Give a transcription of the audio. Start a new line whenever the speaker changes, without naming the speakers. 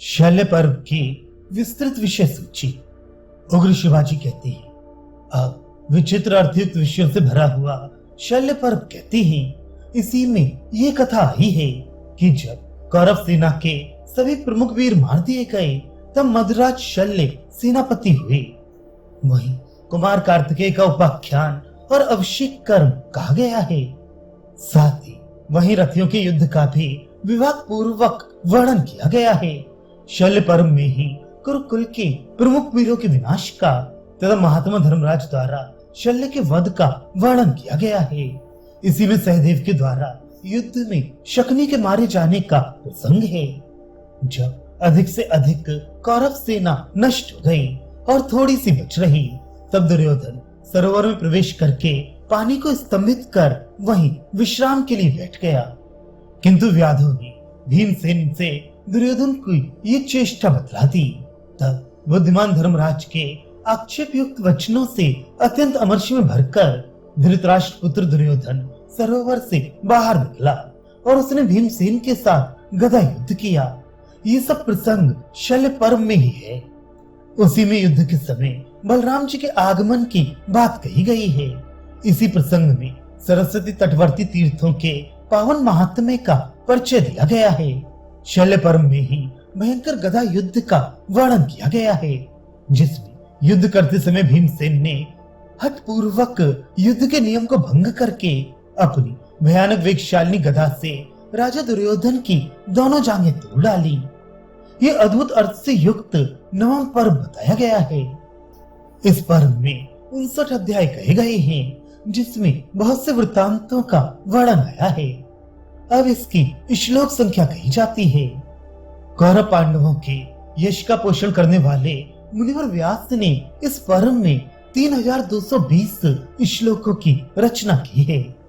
शल्य पर्व की विस्तृत विषय सूची। उग्र शिवाजी कहते हैं, अब विचित्र अर्थयुक्त विषयों से भरा हुआ शल्य पर्व कहते हैं। इसी में ये कथा आई है कि जब कौरव सेना के सभी प्रमुख वीर मार दिए गए तब मदराज शल्य सेनापति हुए। वहीं कुमार कार्तिकेय का उपाख्यान और अभिषेक कर्म कहा गया है। साथ ही वहीं रथियों के युद्ध का भी विवाद पूर्वक वर्णन किया गया है। शल्य पर्व में ही कुरुकुल के प्रमुख वीरों के विनाश का तथा महात्मा धर्मराज द्वारा शल्य के वध का वर्णन किया गया है। इसी में सहदेव के द्वारा युद्ध में शकुनी के मारे जाने का प्रसंग है। जब अधिक से अधिक कौरव सेना नष्ट हो गई और थोड़ी सी बच रही, तब दुर्योधन सरोवर में प्रवेश करके पानी को स्तंभित कर वहीं विश्राम के लिए बैठ गया। किंतु व्याधों ने भीमसेन से दुर्योधन को ये चेष्टा बतला दी। तब बुद्धिमान धर्मराज के आक्षेप युक्त वचनों से अत्यंत अमर्षी में भरकर धृतराष्ट्र पुत्र दुर्योधन सरोवर से बाहर निकला और उसने भीमसेन के साथ गदा युद्ध किया। ये सब प्रसंग शल्य पर्व में ही है। उसी में युद्ध के समय बलराम जी के आगमन की बात कही गई है। इसी प्रसंग में सरस्वती तटवर्ती तीर्थों के पावन महात्म्य का परिचय दिया गया है। शल्य पर्व में ही भयंकर गदा युद्ध का वर्णन किया गया है, जिसमें युद्ध करते समय भीमसेन ने हठपूर्वक युद्ध के नियम को भंग करके अपनी भयानक वेगशालिनी गदा से राजा दुर्योधन की दोनों जांघें तोड़ डाली। ये अद्भुत अर्थ से युक्त नवम पर्व बताया गया है। इस पर्व में 59 अध्याय कहे गए हैं, जिसमें बहुत से वृत्तांतों का वर्णन आया है। अब इसकी श्लोक संख्या कही जाती है। कौरव पांडवों के यश का पोषण करने वाले मुनिवर व्यास ने इस पर्व में 3220 श्लोकों की रचना की है।